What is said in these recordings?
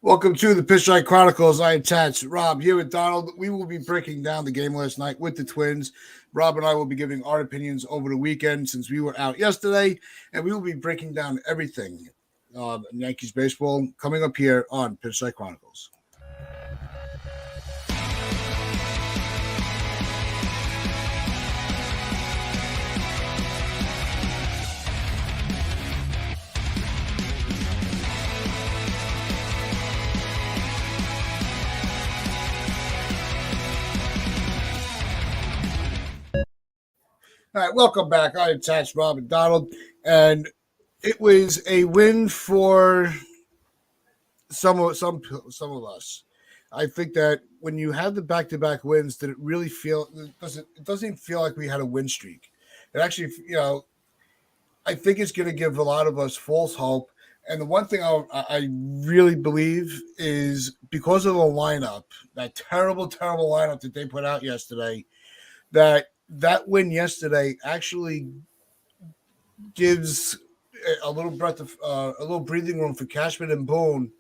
Welcome to the Pitchlight Chronicles. I attach Rob here with Donald. We will be breaking down the game last night with the Twins. Rob and I will be giving our opinions over the weekend since we were out yesterday, and we will be breaking down everything in Yankees baseball coming up here on Pitchlight Chronicles. All right, welcome back. I attached Rob and Donald, and it was a win for some of us. I think that when you have the back-to-back wins, did it really feel? It doesn't feel like we had a win streak. It actually, I think it's going to give a lot of us false hope. And the one thing I really believe is because of the lineup, that terrible lineup that they put out yesterday, that win yesterday actually gives a little a little breathing room for Cashman and Boone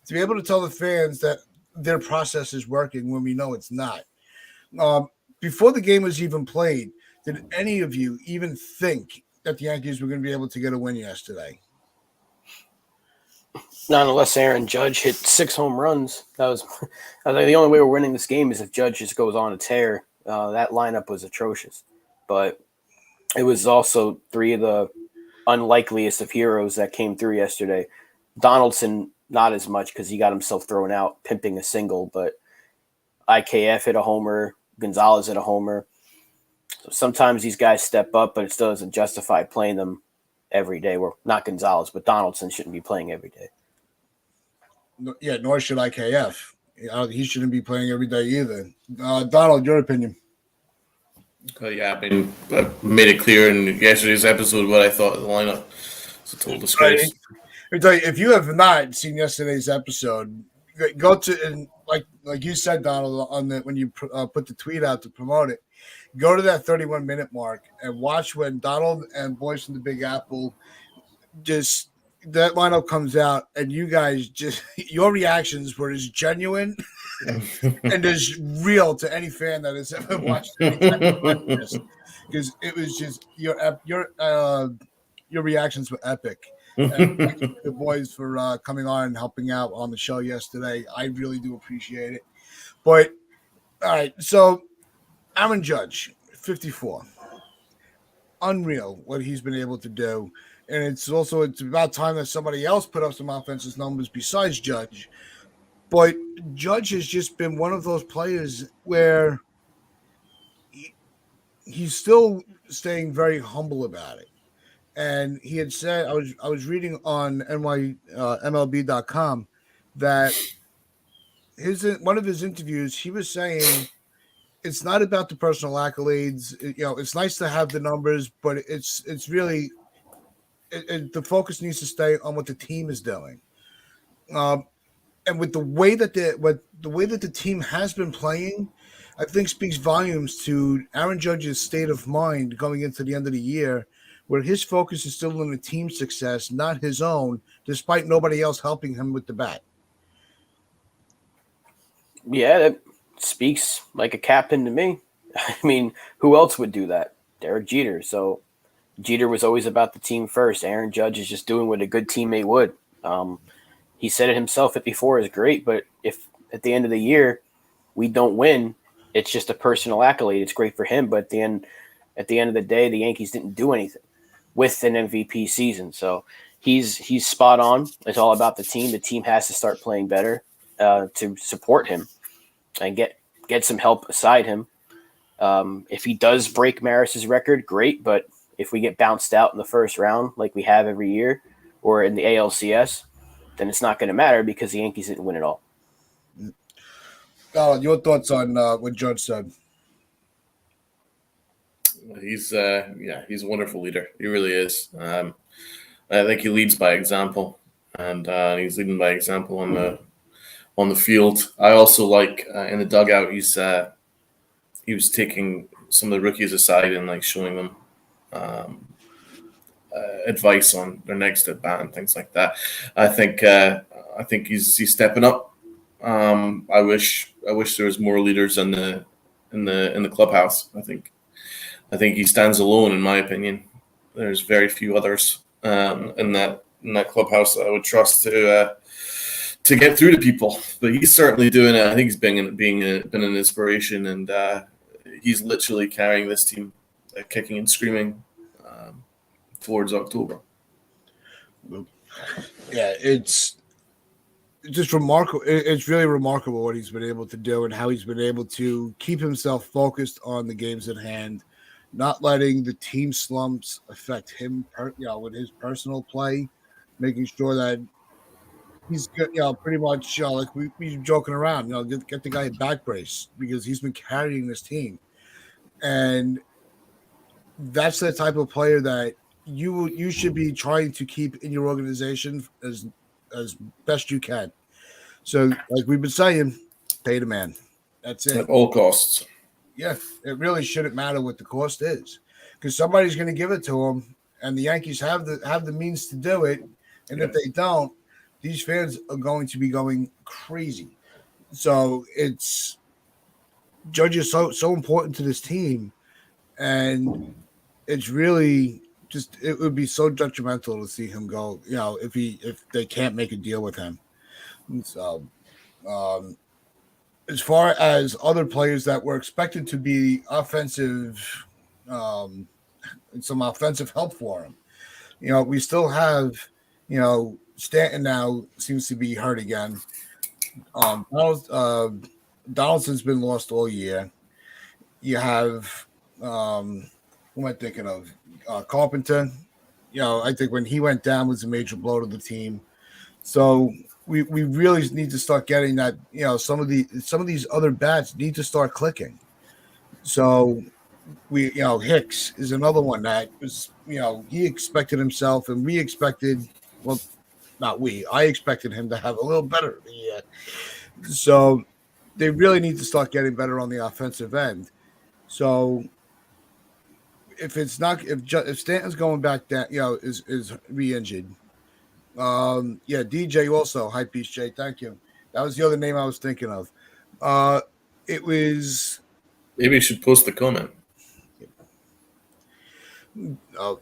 to be able to tell the fans that their process is working when we know it's not. Before the game was even played, did any of you even think that the Yankees were going to be able to get a win yesterday? Not unless Aaron Judge hit 6 home runs. I was like, the only way we're winning this game is if Judge just goes on a tear. That lineup was atrocious, but it was also 3 of the unlikeliest of heroes that came through yesterday. Donaldson, not as much because he got himself thrown out pimping a single, but IKF hit a homer, Gonzalez hit a homer. So sometimes these guys step up, but it still doesn't justify playing them every day. Well, not Gonzalez, but Donaldson shouldn't be playing every day. Yeah, nor should IKF. He shouldn't be playing every day either. Donald, your opinion? Yeah, I mean, I made it clear in yesterday's episode what I thought of the lineup. It's a total disgrace. Right. Let me tell you, if you have not seen yesterday's episode, go to and like you said, Donald, on when you put the tweet out to promote it. Go to that 31-minute mark and watch when Donald and Boyce from the Big Apple just that lineup comes out, and you guys just your reactions were as genuine and as real to any fan that has ever watched any type of podcast, because it was just your reactions were epic. And thank you to the boys for coming on and helping out on the show yesterday. I really do appreciate it. But all right, so Aaron Judge, 54, unreal what he's been able to do. And it's about time that somebody else put up some offensive numbers besides Judge. But Judge has just been one of those players where he's still staying very humble about it. And he had said, I was reading on MLB.com that one of his interviews, he was saying it's not about the personal accolades. It's nice to have the numbers, but it's really the focus needs to stay on what the team is doing. And with the way that the team has been playing, I think speaks volumes to Aaron Judge's state of mind going into the end of the year, where his focus is still on the team's success, not his own, despite nobody else helping him with the bat. Yeah, that speaks like a captain to me. I mean, who else would do that? Derek Jeter. So Jeter was always about the team first. Aaron Judge is just doing what a good teammate would. He said it himself. 54 is great, but if at the end of the year we don't win, it's just a personal accolade. It's great for him, but at the end of the day, the Yankees didn't do anything with an MVP season. So he's spot on. It's all about the team. The team has to start playing better to support him and get some help aside him. If he does break Maris's record, great, but if we get bounced out in the first round like we have every year or in the ALCS, then it's not going to matter because the Yankees didn't win it all. Your thoughts on what Judge said? He's a wonderful leader. He really is. I think he leads by example, and he's leading by example on the field. I also like in the dugout. He was taking some of the rookies aside and showing them advice on their next at bat and things like that. I think I think he's stepping up. I wish there was more leaders in the clubhouse. I think he stands alone, in my opinion. There's very few others in that clubhouse that I would trust to get through to people. But he's certainly doing it. I think he's been an inspiration, and he's literally carrying this team, kicking and screaming towards October. Yeah, it's just remarkable. It's really remarkable what he's been able to do and how he's been able to keep himself focused on the games at hand, not letting the team slumps affect him, with his personal play, making sure that he's good, pretty much, like we're joking around, get the guy a back brace because he's been carrying this team. And that's the type of player that you should be trying to keep in your organization as best you can. So, like we've been saying, pay the man. That's it. At all costs. Yeah, it really shouldn't matter what the cost is, because somebody's going to give it to him, and the Yankees have the means to do it. And if they don't, these fans are going to be going crazy. So it's Judge is so important to this team, and it's really just it would be so detrimental to see him go. If they can't make a deal with him. And so, as far as other players that were expected to be offensive, and some offensive help for him, we still have, Stanton now seems to be hurt again. Donaldson's been lost all year. You have, who am I thinking of? Carpenter. I think when he went down was a major blow to the team. So we really need to start getting that. Some of these other bats need to start clicking. So Hicks is another one that was, he expected himself, and we expected, well, not we, I expected him to have a little better. Yeah. So they really need to start getting better on the offensive end. So if Stanton's going back down, is re-injured. DJ also, High Piece J, thank you. That was the other name I was thinking of. It was. Maybe you should post the comment. Let's.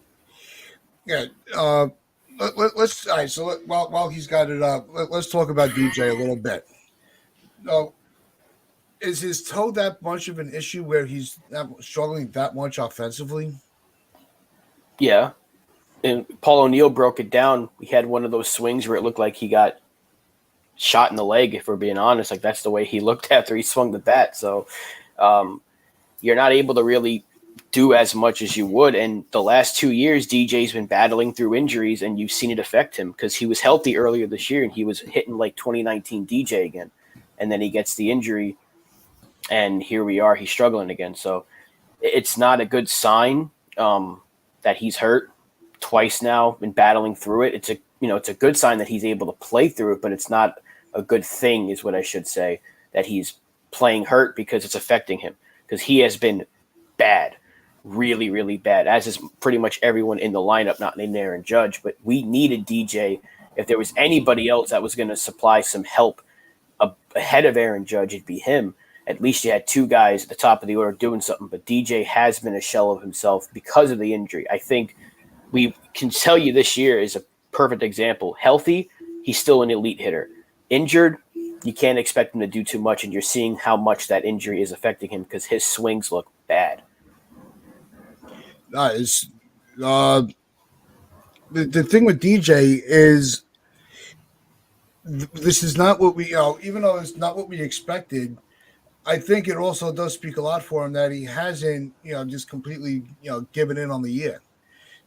All right. So while he's got it up, let's talk about DJ a little bit. Is his toe that much of an issue where he's struggling that much offensively? Yeah. And Paul O'Neill broke it down. He had one of those swings where it looked like he got shot in the leg, if we're being honest. Like, that's the way he looked after he swung the bat. So you're not able to really do as much as you would. And the last 2 years, DJ's been battling through injuries, and you've seen it affect him because he was healthy earlier this year, and he was hitting like 2019 DJ again. And then he gets the injury, and here we are. He's struggling again. So it's not a good sign that he's hurt twice now and battling through it. It's a good sign that he's able to play through it, but it's not a good thing, is what I should say, that he's playing hurt, because it's affecting him, because he has been bad, really, really bad, as is pretty much everyone in the lineup, not named Aaron Judge. But we needed DJ. If there was anybody else that was going to supply some help ahead of Aaron Judge, it'd be him. At least you had two guys at the top of the order doing something, but DJ has been a shell of himself because of the injury. I think we can tell you this year is a perfect example. Healthy, he's still an elite hitter. Injured, you can't expect him to do too much, and you're seeing how much that injury is affecting him because his swings look bad. The thing with DJ is this is not what we, even though it's not what we expected, I think it also does speak a lot for him that he hasn't, just completely, given in on the year,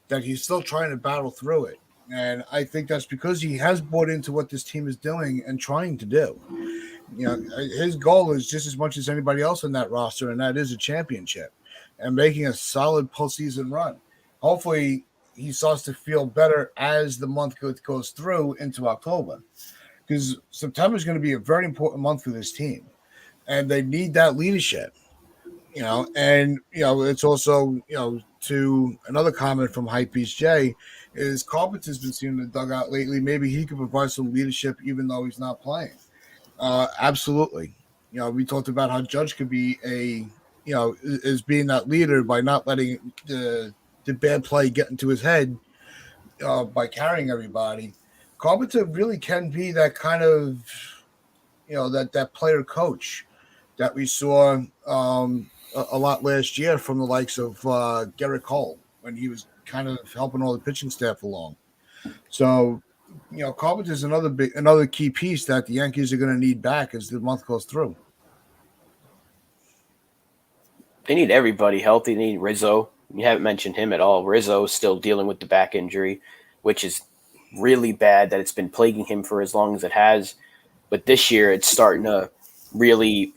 that he's still trying to battle through it. And I think that's because he has bought into what this team is doing and trying to do. His goal is just as much as anybody else in that roster, and that is a championship and making a solid postseason run. Hopefully he starts to feel better as the month goes through into October, because September is going to be a very important month for this team, and they need that leadership. And it's also, to another comment from Hypebeast J, is Carpenter's been seen in the dugout lately. Maybe he could provide some leadership even though he's not playing. Absolutely. We talked about how Judge could be is being that leader by not letting the bad play get into his head by carrying everybody. Carpenter really can be that kind of, that player coach that we saw a lot last year from the likes of Garrett Cole when he was kind of helping all the pitching staff along. So, Carpenter's another key piece that the Yankees are going to need back as the month goes through. They need everybody healthy. They need Rizzo. You haven't mentioned him at all. Rizzo is still dealing with the back injury, which is really bad that it's been plaguing him for as long as it has. But this year it's starting to really,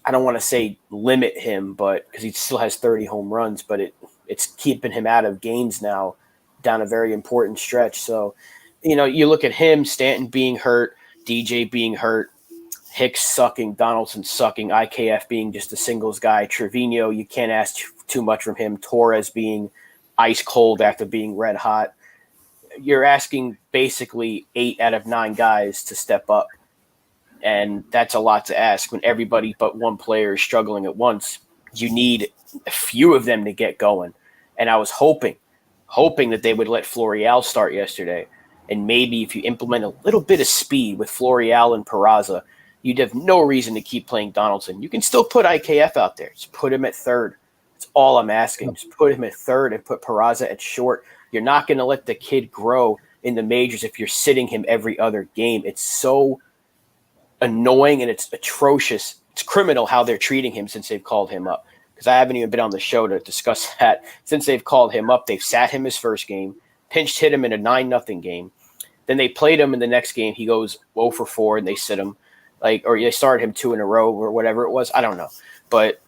I don't want to say limit him, but because he still has 30 home runs, but it's keeping him out of games now down a very important stretch. So, you look at him, Stanton being hurt, DJ being hurt, Hicks sucking, Donaldson sucking, IKF being just a singles guy, Trevino, you can't ask too much from him, Torres being ice cold after being red hot. You're asking basically 8 out of 9 guys to step up. And that's a lot to ask when everybody but one player is struggling at once. You need a few of them to get going. And I was hoping that they would let Florial start yesterday. And maybe if you implement a little bit of speed with Florial and Peraza, you'd have no reason to keep playing Donaldson. You can still put IKF out there. Just put him at third. That's all I'm asking. Just put him at third and put Peraza at short. You're not going to let the kid grow in the majors if you're sitting him every other game. It's so annoying and it's atrocious. It's criminal how they're treating him since they've called him up. Because I haven't even been on the show to discuss that. Since they've called him up, they've sat him his first game, pinched hit him in a 9-0 game. Then they played him in the next game. He goes 0 for 4 and they sit him. Or they started him 2 in a row or whatever it was. I don't know. But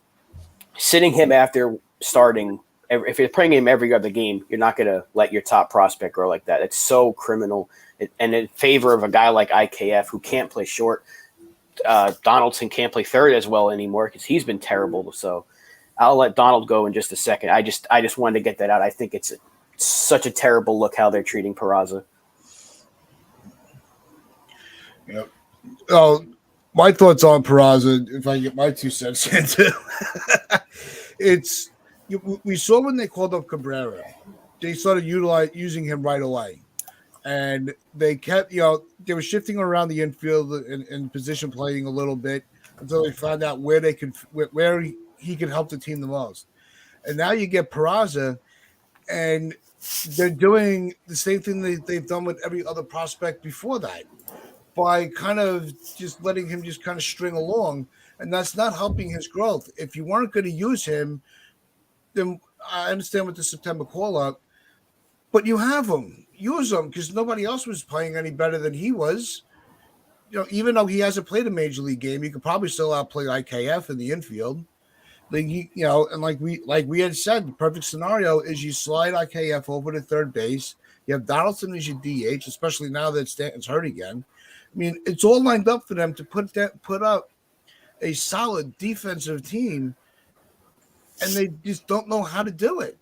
sitting him after starting, if you're playing him every other game, you're not going to let your top prospect grow like that. It's so criminal. And in favor of a guy like IKF who can't play short, Donaldson can't play third as well anymore because he's been terrible. So I'll let Donald go in just a second. I just wanted to get that out. I think it's such a terrible look how they're treating Peraza. Yep. Oh, my thoughts on Peraza, if I get my 2 cents into we saw when they called up Cabrera, they started using him right away. And they kept, they were shifting around the infield and position playing a little bit until they found out where he could help the team the most. And now you get Peraza, and they're doing the same thing they've done with every other prospect before that, by kind of just letting him just kind of string along, and that's not helping his growth. If you weren't going to use him, then I understand with the September call-up, but you have him. Use him because nobody else was playing any better than he was. Even though he hasn't played a major league game, he could probably still outplay IKF in the infield. And like we had said, the perfect scenario is you slide IKF over to third base. You have Donaldson as your DH, especially now that Stanton's hurt again. I mean, it's all lined up for them to put up a solid defensive team, and they just don't know how to do it.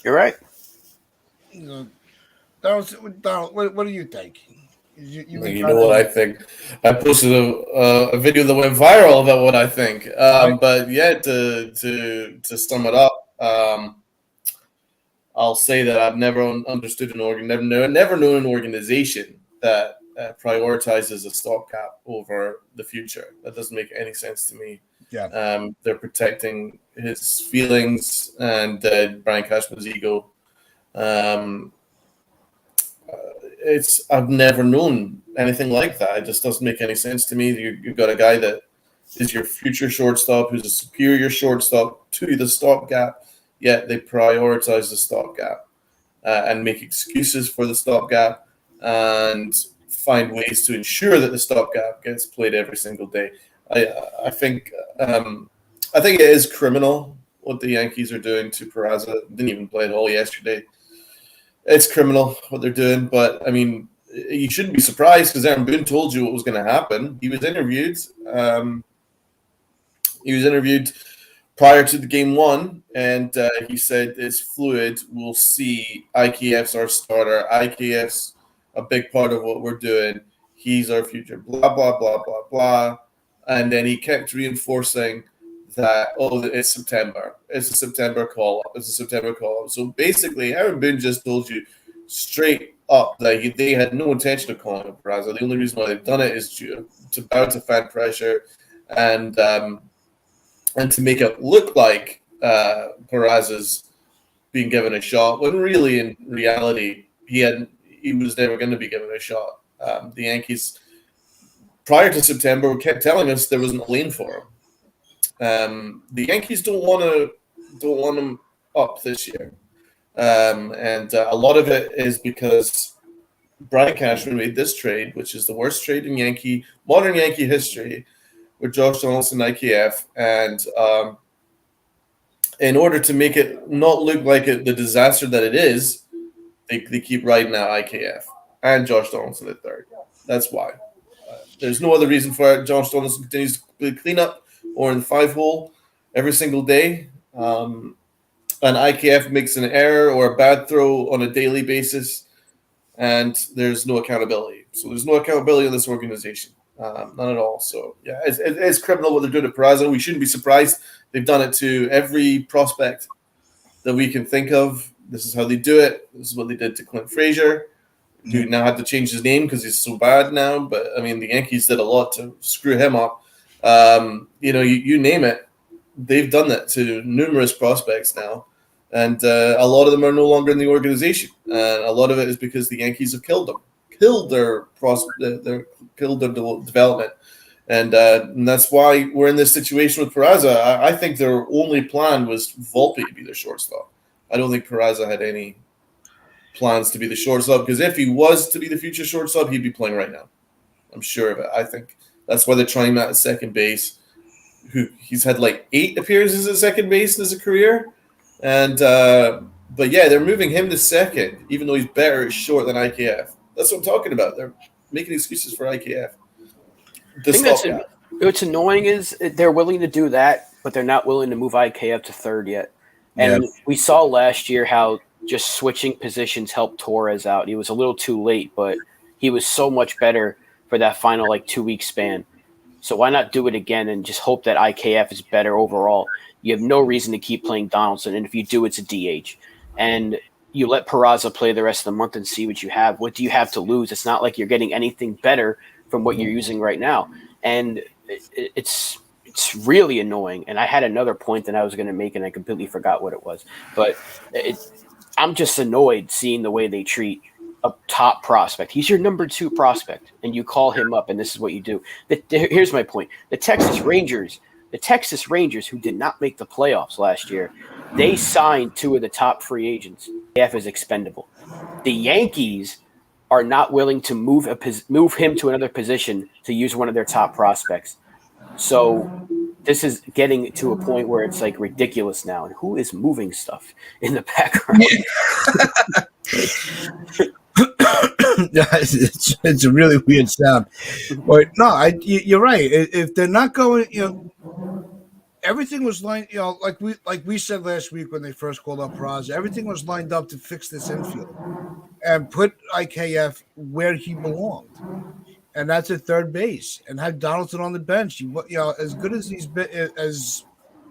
You're right. Donald, what do you think? You know what I think? I posted a video that went viral about what I think. But yeah, to sum it up, I'll say that I've never understood never known an organization that prioritizes a stopgap over the future. That doesn't make any sense to me. Yeah. They're protecting his feelings and Brian Cashman's ego. I've never known anything like that. It just doesn't make any sense to me. You've got a guy that is your future shortstop, who's a superior shortstop to the stopgap, yet they prioritize the stopgap and make excuses for the stopgap and find ways to ensure that the stopgap gets played every single day. I think it is criminal what the Yankees are doing to Peraza. Didn't even play at all yesterday. It's criminal what they're doing, but I mean, you shouldn't be surprised because Aaron Boone told you what was going to happen. He was interviewed. prior to the game one, and he said it's fluid. We'll see. IKF's our starter. IKF's a big part of what we're doing. He's our future. Blah blah blah blah blah. And then he kept reinforcing that it's September. It's a September call up. It's a September call up. So basically, Aaron Boone just told you straight up that they had no intention of calling up Peraza. The only reason why they've done it is to bow to fan pressure and to make it look like Peraza's being given a shot, when really, in reality, he was never going to be given a shot. The Yankees, prior to September, kept telling us there wasn't a lane for him. The Yankees don't want him up this year, and a lot of it is because Brian Cashman made this trade, which is the worst trade in modern Yankee history, with Josh Donaldson, IKF, and in order to make it not look like the disaster that it is, they keep riding out IKF and Josh Donaldson at third. That's why. There's no other reason for it. Josh Donaldson continues to play cleanup or in the 5-hole every single day. And IKF makes an error or a bad throw on a daily basis, and there's no accountability. So there's no accountability in this organization. None at all. So, yeah, it's criminal what they're doing to Peraza. We shouldn't be surprised. They've done it to every prospect that we can think of. This is how they do it. This is what they did to Clint Frazier, who now had to change his name because he's so bad now. But, I mean, the Yankees did a lot to screw him up. You name it. They've done that to numerous prospects now. And a lot of them are no longer in the organization. And a lot of it is because the Yankees have killed them. Killed their development, and that's why we're in this situation with Peraza. I think their only plan was Volpe to be the shortstop. I don't think Peraza had any plans to be the shortstop, because if he was to be the future shortstop, he'd be playing right now. I'm sure of it. I think that's why they're trying him out at second base. He's had like 8 appearances at second base in his career, and but yeah, they're moving him to second, even though he's better at short than IKF. That's what I'm talking about. They're making excuses for IKF. What's annoying is they're willing to do that, but they're not willing to move IKF to third yet. And we saw last year how just switching positions helped Torres out. He was a little too late, but he was so much better for that final 2-week span. So why not do it again and just hope that IKF is better overall? You have no reason to keep playing Donaldson, and if you do, it's a DH. And you let Peraza play the rest of the month and see what you have. What do you have to lose? It's not like you're getting anything better from what you're using right now. And it's really annoying. And I had another point that I was going to make, and I completely forgot what it was. But I'm just annoyed seeing the way they treat a top prospect. He's your number 2 prospect, and you call him up, and this is what you do. Here's my point. The Texas Rangers, who did not make the playoffs last year, they signed 2 of the top free agents. AF is expendable. The Yankees are not willing to move him to another position to use one of their top prospects. So this is getting to a point where it's ridiculous now. And who is moving stuff in the background? It's a really weird sound. But no, you're right. If they're not going, everything was lined, like we said last week when they first called up Peraza, everything was lined up to fix this infield and put IKF where he belonged, and that's at third base, and had Donaldson on the bench. As good as he's been, as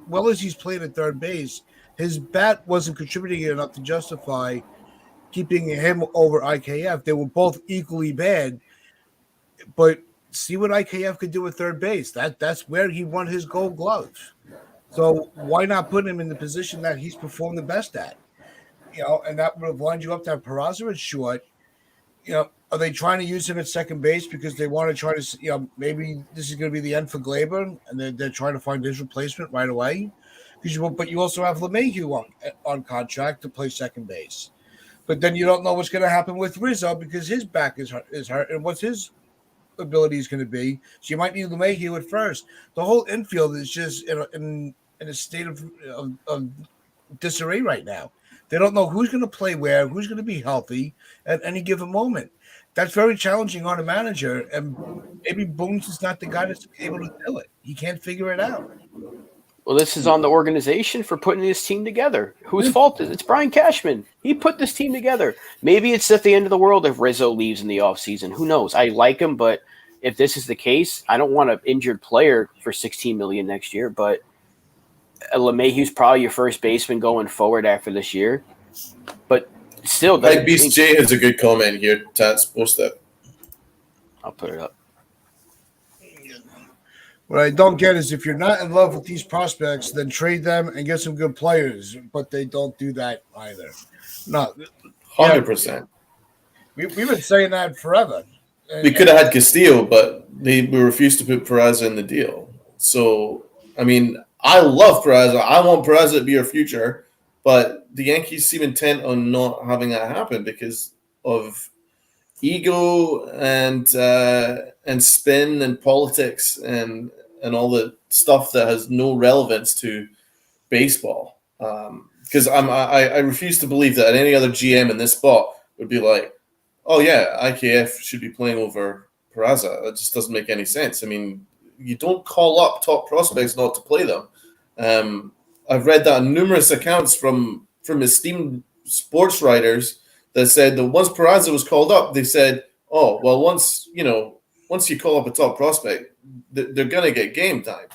well as he's played at third base, his bat wasn't contributing enough to justify keeping him over IKF. They were both equally bad, but see what IKF could do at third base. That's where he won his Gold Glove. So why not put him in the position that he's performed the best at? And that would have lined you up to have Peraza at short. Are they trying to use him at second base because they want to try to, maybe this is going to be the end for Glaber, and they're trying to find his replacement right away? But you also have LeMahieu on contract to play second base. But then you don't know what's going to happen with Rizzo because his back is hurt, and what's his ability is going to be. So you might need LeMahieu at first. The whole infield is just in a state of disarray right now. They don't know who's going to play where, who's going to be healthy at any given moment. That's very challenging on a manager, and maybe Boone's is not the guy that's able to do it. He can't figure it out. Well, this is on the organization for putting this team together. Whose fault is it? It's Brian Cashman. He put this team together. Maybe it's at the end of the world if Rizzo leaves in the offseason. Who knows? I like him, but if this is the case, I don't want an injured player for $16 million next year. But LeMahieu's probably your first baseman going forward after this year. But still, Beast J has a good comment here. Tats, post that. I'll put it up. What I don't get is if you're not in love with these prospects, then trade them and get some good players. But they don't do that either. No, 100%. We've been saying that forever. We could have had Castillo, but we refused to put Peraza in the deal. So, I mean, I love Peraza. I want Peraza to be our future, but the Yankees seem intent on not having that happen because of ego and spin and politics and all the stuff that has no relevance to baseball. Because I refuse to believe that any other GM in this spot would be like, oh yeah, IKF should be playing over Peraza. That just doesn't make any sense. I mean, you don't call up top prospects not to play them. I've read that on numerous accounts from esteemed sports writers that said that once Peraza was called up, they said, oh, well, once you call up a top prospect, they're going to get game time.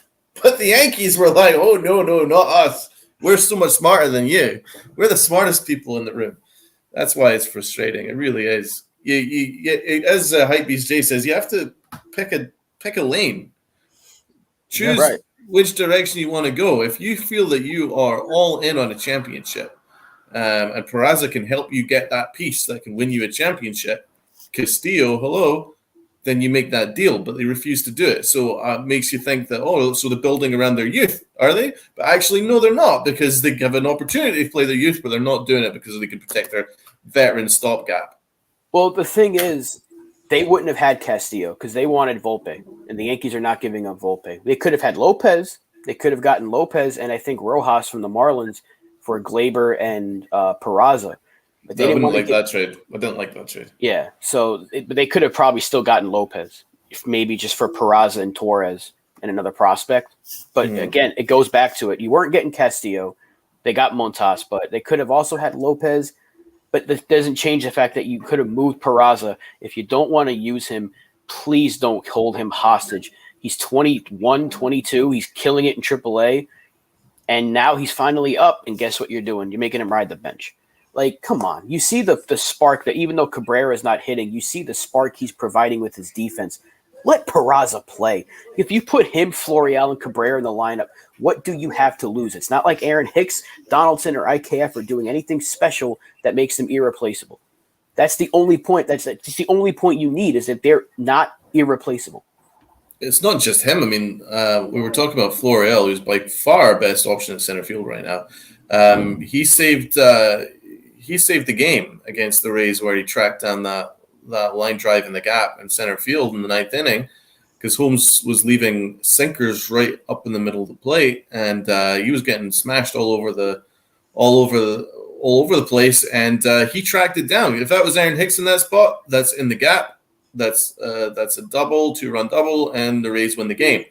But the Yankees were like, oh, no, not us. We're so much smarter than you. We're the smartest people in the room. That's why it's frustrating. It really is. You as Hypebeast J says, you have to pick a lane. Choose which direction you want to go. If you feel that you are all in on a championship, and Peraza can help you get that piece that can win you a championship, Castillo, hello, then you make that deal. But they refuse to do it. So it makes you think that, so they're building around their youth, are they? But actually, no, they're not, because they have an opportunity to play their youth, but they're not doing it because they can protect their veteran stopgap. Well, the thing is, they wouldn't have had Castillo because they wanted Volpe, and the Yankees are not giving up Volpe. They could have had Lopez. They could have gotten Lopez and I think Rojas from the Marlins for Glaber and Peraza. But they didn't like that trade. I didn't like that trade. Yeah, so but they could have probably still gotten Lopez, if maybe just for Peraza and Torres and another prospect. But again, it goes back to it. You weren't getting Castillo. They got Montas, but they could have also had Lopez. But that doesn't change the fact that you could have moved Peraza. If you don't want to use him, please don't hold him hostage. He's 21, 22. He's killing it in AAA. And now he's finally up. And guess what you're doing? You're making him ride the bench. Like, come on. You see the spark that even though Cabrera is not hitting, you see the spark he's providing with his defense. Let Peraza play. If you put him, Florial, and Cabrera in the lineup, what do you have to lose? It's not like Aaron Hicks, Donaldson, or IKF are doing anything special that makes them irreplaceable. That's the only point. That's the only point you need is that they're not irreplaceable. It's not just him. I mean, we were talking about Florial, who's by far our best option at center field right now. He saved the game against the Rays where he tracked down that line drive in the gap in center field in the ninth inning because Holmes was leaving sinkers right up in the middle of the plate, and he was getting smashed all over the place, and he tracked it down. If that was Aaron Hicks in that spot, that's in the gap. That's a double, 2-run double, and the Rays win the game.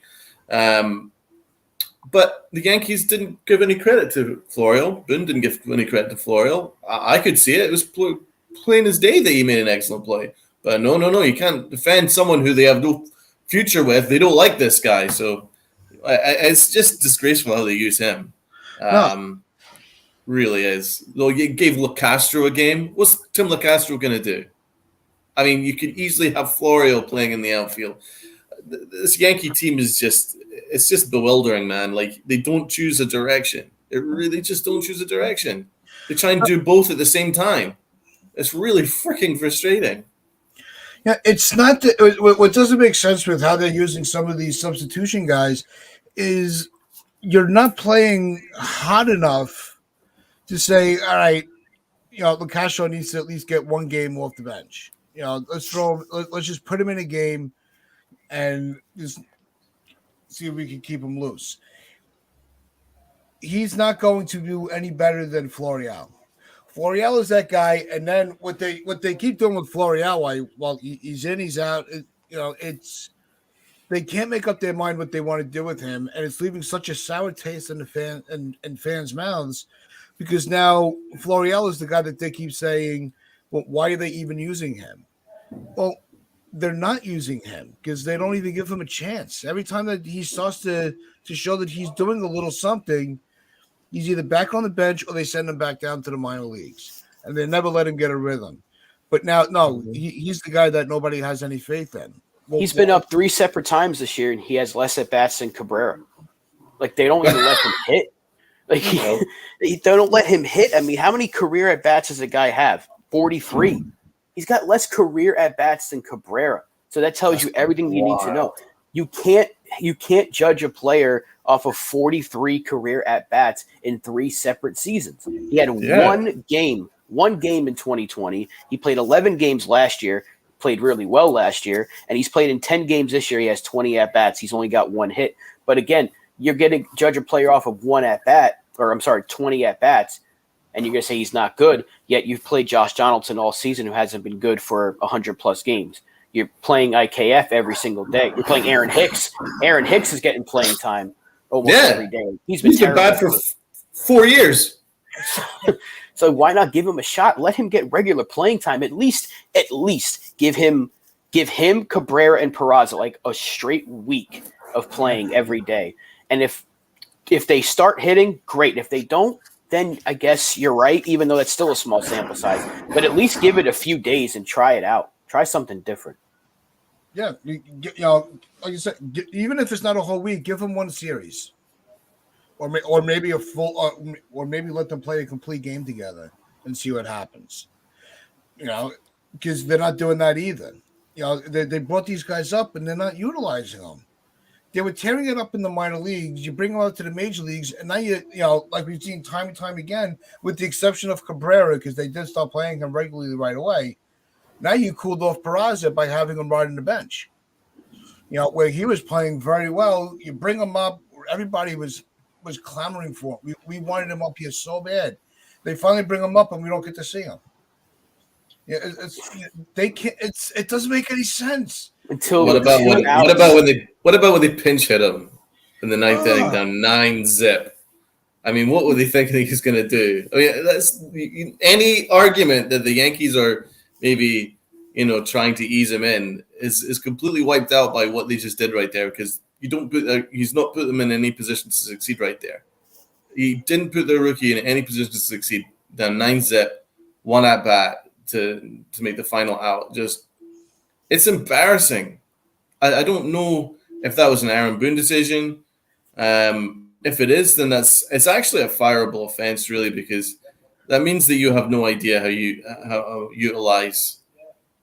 But the Yankees didn't give any credit to Florial. Boone didn't give any credit to Florial. I could see it. It was plain as day that he made an excellent play. But no. You can't defend someone who they have no future with. They don't like this guy. So it's just disgraceful how they use him. Really is. Though you gave LaCastro a game. What's Tim LaCastro going to do? I mean, you could easily have Florial playing in the outfield. This Yankee team is just bewildering, man. Like, they don't choose a direction. They really just don't choose a direction. They try and do both at the same time. It's really freaking frustrating. Yeah, it's not that what doesn't make sense with how they're using some of these substitution guys is you're not playing hot enough to say, all right, LaCastro needs to at least get one game off the bench. Let's just put him in a game and just see if we can keep him loose. He's not going to do any better than Florial. Florial is that guy, and then what they keep doing with Florial while he's in, he's out. It's they can't make up their mind what they want to do with him, and it's leaving such a sour taste in the fans' mouths because now Florial is the guy that they keep saying, well, why are they even using him? Well, they're not using him because they don't even give him a chance. Every time that he starts to show that he's doing a little something, he's either back on the bench or they send him back down to the minor leagues, and they never let him get a rhythm. But now, no, he's the guy that nobody has any faith in. Well, he's been up 3 separate times this year, and he has less at bats than Cabrera. Like they don't even let him hit. Like they don't let him hit. I mean, how many career at bats does a guy have? 43. He's got less career at bats than Cabrera. So that tells you everything you need to know. You can't judge a player off of 43 career at bats in 3 separate seasons. He had one game in 2020. He played 11 games last year. Played really well last year, and he's played in 10 games this year. He has 20 at-bats. He's only got 1 hit. But again, you're going to judge a player off of 1 at-bat, 20 at-bats, and you're going to say he's not good, yet you've played Josh Donaldson all season who hasn't been good for 100-plus games. You're playing IKF every single day. You're playing Aaron Hicks. Aaron Hicks is getting playing time almost every day. He's been bad for 4 years. So why not give him a shot? Let him get regular playing time. At least give him Cabrera and Peraza like a straight week of playing every day. And if they start hitting, great. If they don't, then I guess you're right, even though that's still a small sample size. But at least give it a few days and try it out. Try something different. Yeah, you know, like you said, even if it's not a whole week, give them one series. Or maybe a full, or maybe let them play a complete game together and see what happens. You know, because they're not doing that either. You know, they brought these guys up and they're not utilizing them. They were tearing it up in the minor leagues. You bring them out to the major leagues, and now you know, like we've seen time and time again, with the exception of Cabrera, because they did start playing him regularly right away. Now you cooled off Peraza by having him riding the bench. You know, where he was playing very well, you bring him up. Everybody was clamoring for him. We wanted him up here so bad. They finally bring him up, and we don't get to see him. Yeah, it doesn't make any sense. What about when they pinch hit him in the 9th inning down 9-zip? I mean, what were they thinking he's going to do? I mean, that's any argument that the Yankees are maybe trying to ease him in is completely wiped out by what they just did right there, because he's not put them in any position to succeed right there. He didn't put the rookie in any position to succeed. Down 9-zip, 1 at bat to make the final out. Just, it's embarrassing. I don't know if that was an Aaron Boone decision. If it is, then it's actually a fireable offense, really, because that means that you have no idea how you utilize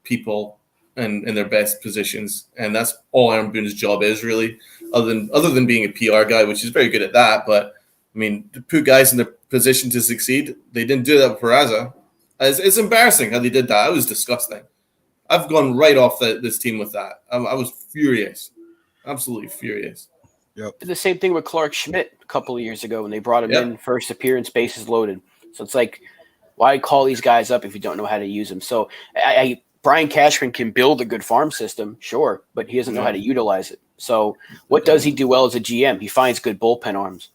people in their best positions, and that's all Aaron Boone's job is, really, other than being a PR guy, which is very good at that. But I mean, to put guys in their position to succeed, they didn't do that with Peraza. It's embarrassing how they did that. It was disgusting. I've gone right off this team with that. I was furious, absolutely furious. Yep. The same thing with Clark Schmidt a couple of years ago when they brought him in, first appearance, bases loaded. So it's like, why call these guys up if you don't know how to use them? So Brian Cashman can build a good farm system, sure, but he doesn't know how to utilize it. So what does he do well as a GM? He finds good bullpen arms,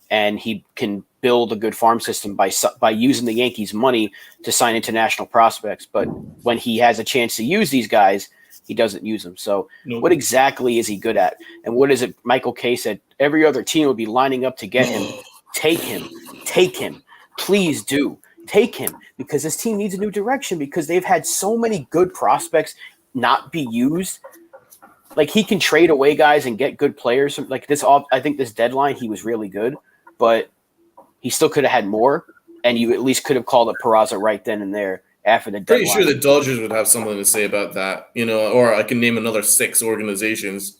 and he can build a good farm system by using the Yankees' money to sign international prospects. But when he has a chance to use these guys, he doesn't use them. So what exactly is he good at? And what is it Michael Kay said? Every other team would be lining up to get him. Take him. Please do. Take him, because this team needs a new direction, because they've had so many good prospects not be used. Like, he can trade away guys and get good players. Like this, I think this deadline, he was really good, but he still could have had more, and you at least could have called up Peraza right then and there after the deadline. Pretty sure the Dodgers would have something to say about that, or I can name another 6 organizations,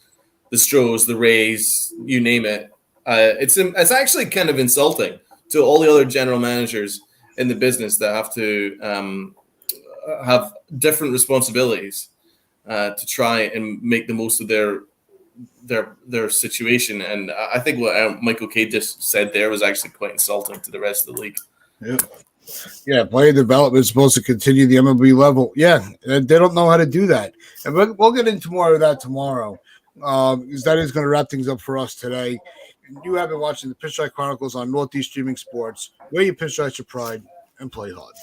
the Stros, the Rays, you name it. It's actually kind of insulting to all the other general managers in the business that have to have different responsibilities to try and make the most of their situation. And I think what Michael Kay just said there was actually quite insulting to the rest of the league. Yeah, player development is supposed to continue the MLB level. Yeah, they don't know how to do that. And we'll get into more of that tomorrow. because that is going to wrap things up for us today. You have been watching the Pinstripe Chronicles on Northeast Streaming Sports, where you pinstripe your pride and play hard.